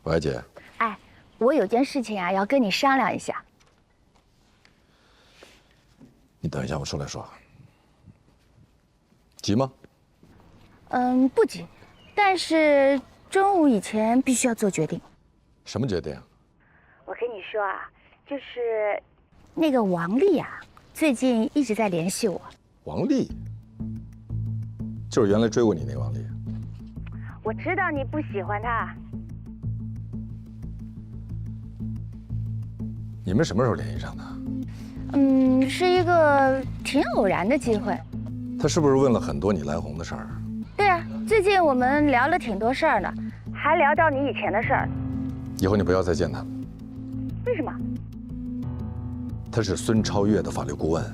喂，姐。哎，我有件事情啊，要跟你商量一下。你等一下，我出来说。急吗？不急，但是中午以前必须要做决定。什么决定？我跟你说啊，就是那个王丽啊，最近一直在联系我。王丽，就是原来追过你那个王丽。我知道你不喜欢她。你们什么时候联系上的？是一个挺偶然的机会。他是不是问了很多你来红的事儿？对啊，最近我们聊了挺多事儿呢，还聊到你以前的事儿。以后你不要再见他。为什么？他是孙超越的法律顾问。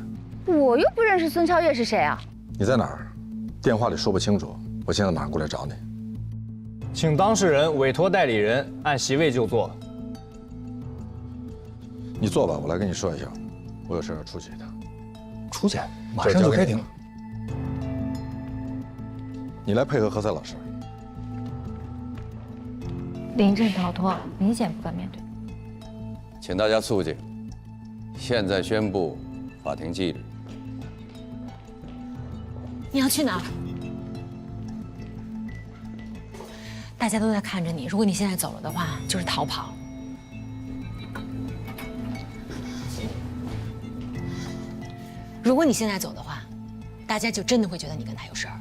我又不认识孙超越是谁啊？你在哪儿？电话里说不清楚，我现在马上过来找你。请当事人委托代理人按席位就坐。你坐吧，我来跟你说一下，我有事要出去一趟。出去，马上就开庭。你来配合何塞老师。临阵逃脱，明显不敢面对。请大家肃静。现在宣布法庭纪律。你要去哪儿？大家都在看着你，如果你现在走了的话，就是逃跑。如果你现在走的话，大家就真的会觉得你跟他有事儿。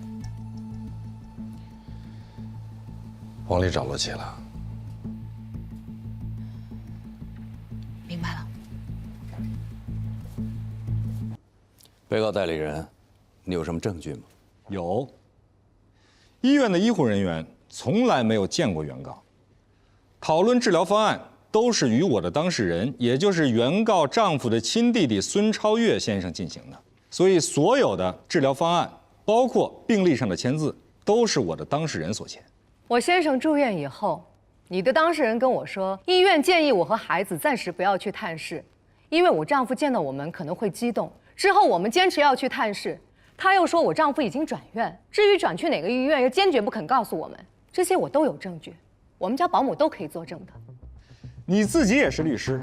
王丽找罗琦了。明白了。被告代理人，你有什么证据吗？有。医院的医护人员从来没有见过原告，讨论治疗方案都是与我的当事人，也就是原告丈夫的亲弟弟孙超越先生进行的，所以所有的治疗方案，包括病历上的签字，都是我的当事人所签。我先生住院以后，你的当事人跟我说，医院建议我和孩子暂时不要去探视，因为我丈夫见到我们可能会激动。之后我们坚持要去探视，他又说我丈夫已经转院，至于转去哪个医院，又坚决不肯告诉我们。这些我都有证据，我们家保姆都可以作证的。你自己也是律师，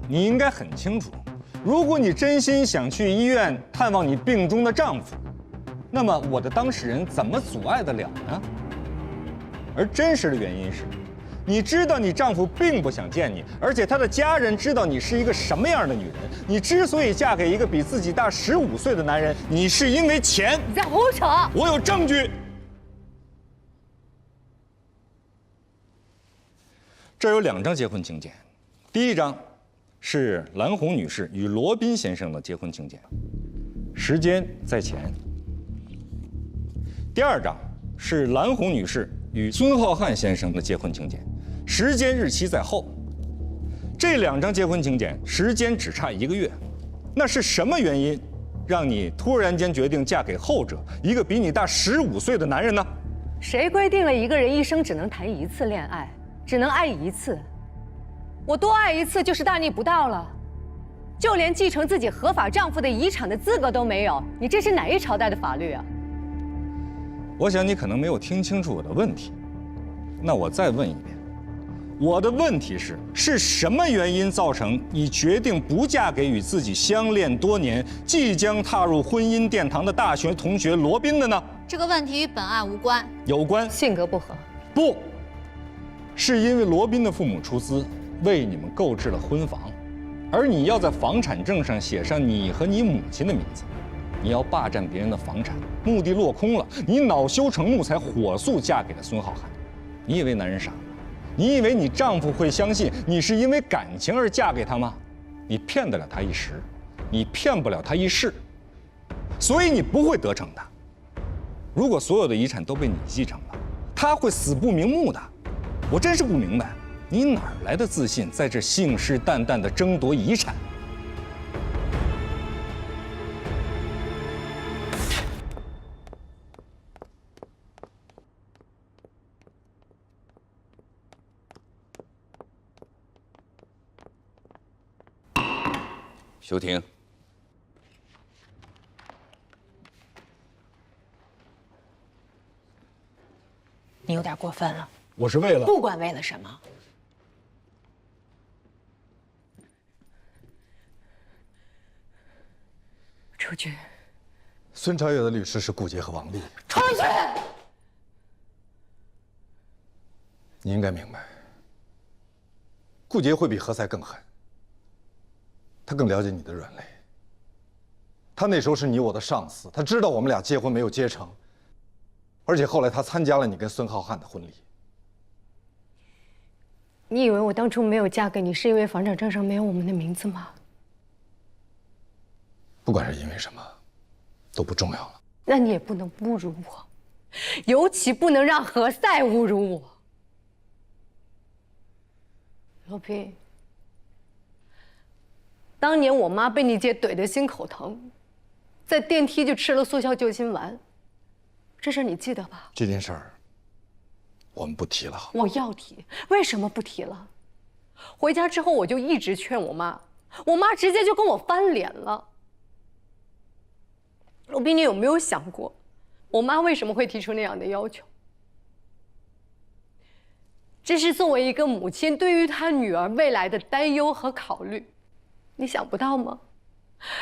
你应该很清楚，如果你真心想去医院探望你病中的丈夫，那么我的当事人怎么阻碍得了呢？而真实的原因是，你知道你丈夫并不想见你，而且他的家人知道你是一个什么样的女人。你之所以嫁给一个比自己大15岁的男人，你是因为钱。你在胡扯！我有证据。这有2张结婚请柬，第一张是蓝红女士与罗宾先生的结婚请柬，时间在前；第2张是蓝红女士与孙浩瀚先生的结婚请柬，时间日期在后。这2张结婚请柬时间只差1个月，那是什么原因让你突然间决定嫁给后者，一个比你大15岁的男人呢？谁规定了一个人一生只能谈1次恋爱，只能爱1次？我多爱1次就是大逆不道了。就连继承自己合法丈夫的遗产的资格都没有，你这是哪一朝代的法律啊？我想你可能没有听清楚我的问题，那我再问一遍，我的问题是什么原因造成你决定不嫁给与自己相恋多年、即将踏入婚姻殿堂的大学同学罗宾的呢？这个问题与本案无关。有关。性格不合。不，是因为罗宾的父母出资为你们购置了婚房，而你要在房产证上写上你和你母亲的名字。你要霸占别人的房产，目的落空了，你恼羞成怒，才火速嫁给了孙浩瀚。你以为男人傻吗？你以为你丈夫会相信你是因为感情而嫁给他吗？你骗得了他一时，你骗不了他一世，所以你不会得逞的。如果所有的遗产都被你继承了，他会死不瞑目的。我真是不明白，你哪儿来的自信，在这信誓旦旦地争夺遗产？休庭。你有点过分了。我是为了……不管为了什么，出去！孙超越的律师是顾杰和王丽。出去！你应该明白，顾杰会比何塞更狠。他更了解你的软肋。他那时候是你我的上司，他知道我们俩结婚没有结成，而且后来他参加了你跟孙浩瀚的婚礼。你以为我当初没有嫁给你，是因为房产证上没有我们的名字吗？不管是因为什么，都不重要了。那你也不能侮辱我，尤其不能让何塞侮辱我。罗平，当年我妈被你姐怼得心口疼，在电梯就吃了速效救心丸，这事你记得吧？这件事儿，我们不提了。我要提，为什么不提了？回家之后我就一直劝我妈，我妈直接就跟我翻脸了。罗宾，你有没有想过，我妈为什么会提出那样的要求？这是作为一个母亲对于她女儿未来的担忧和考虑，你想不到吗？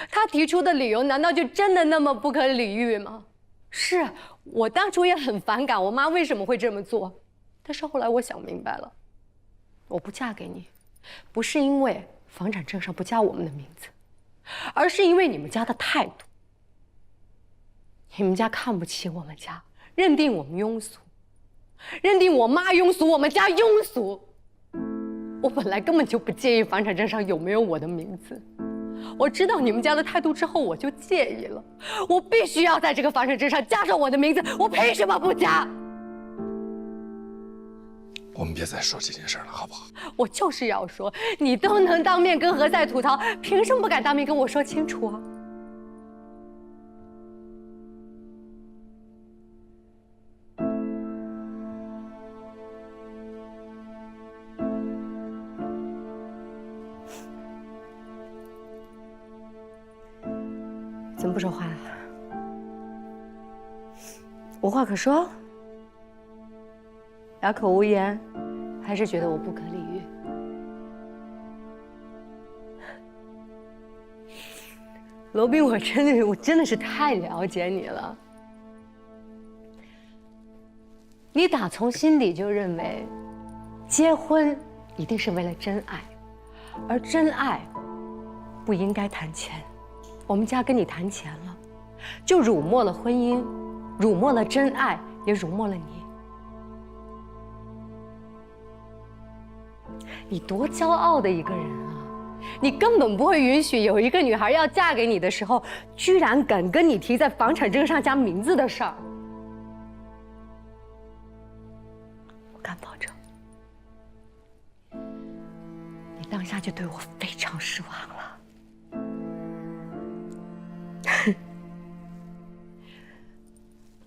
她提出的理由难道就真的那么不可理喻吗？是我当初也很反感我妈为什么会这么做，但是后来我想明白了，我不嫁给你，不是因为房产证上不加我们的名字，而是因为你们家的态度。你们家看不起我们家，认定我们庸俗，认定我妈庸俗，我们家庸俗。我本来根本就不介意房产证上有没有我的名字，我知道你们家的态度之后，我就介意了。我必须要在这个房产证上加上我的名字，我凭什么不加？我们别再说这件事了，好不好？我就是要说，你都能当面跟何塞吐槽，凭什么不敢当面跟我说清楚啊？怎么不说话啊？无话可说？哑口无言，还是觉得我不可理喻？罗宾，我真的是太了解你了。你打从心底就认为，结婚一定是为了真爱，而真爱不应该谈钱。我们家跟你谈钱了，就辱没了婚姻，辱没了真爱，也辱没了你。你多骄傲的一个人啊！你根本不会允许有一个女孩要嫁给你的时候，居然敢跟你提在房产证上加名字的事儿。我敢保证，你当下就对我非常失望了。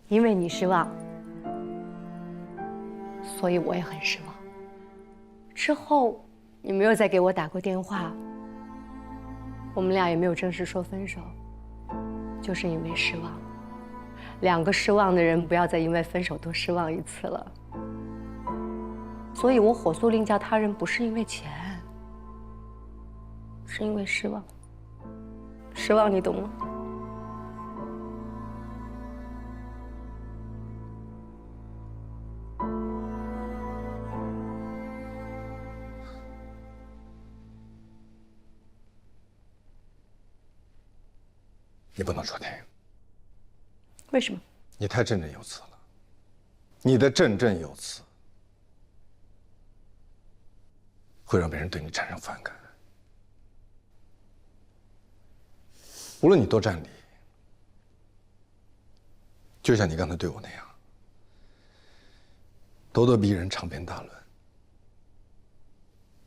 因为你失望，所以我也很失望。之后你没有再给我打过电话，我们俩也没有正式说分手，就是因为失望。两个失望的人不要再因为分手多失望一次了。所以我火速另嫁他人不是因为钱，是因为失望。失望你懂吗？你不能说听。为什么？你太振振有词了，你的振振有词会让别人对你产生反感。无论你多占理，就像你刚才对我那样，咄咄逼人，长篇大论，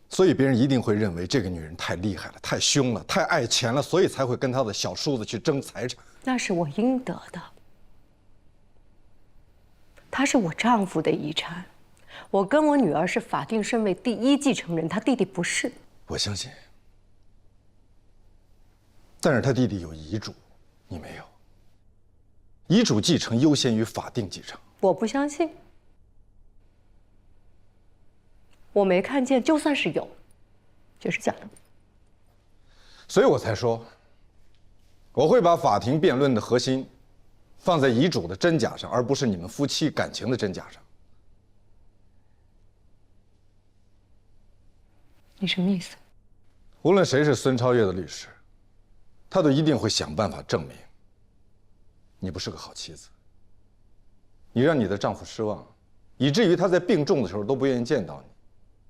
所以别人一定会认为这个女人太厉害了，太凶了，太爱钱了，所以才会跟她的小叔子去争财产。那是我应得的，他是我丈夫的遗产，我跟我女儿是法定顺位第一继承人，他弟弟不是。我相信，但是他弟弟有遗嘱，你没有。遗嘱继承优先于法定继承。我不相信，我没看见，就算是有，就是假的。所以我才说，我会把法庭辩论的核心放在遗嘱的真假上，而不是你们夫妻感情的真假上。你什么意思？无论谁是孙超越的律师，他都一定会想办法证明你不是个好妻子。你让你的丈夫失望，以至于他在病重的时候都不愿意见到你。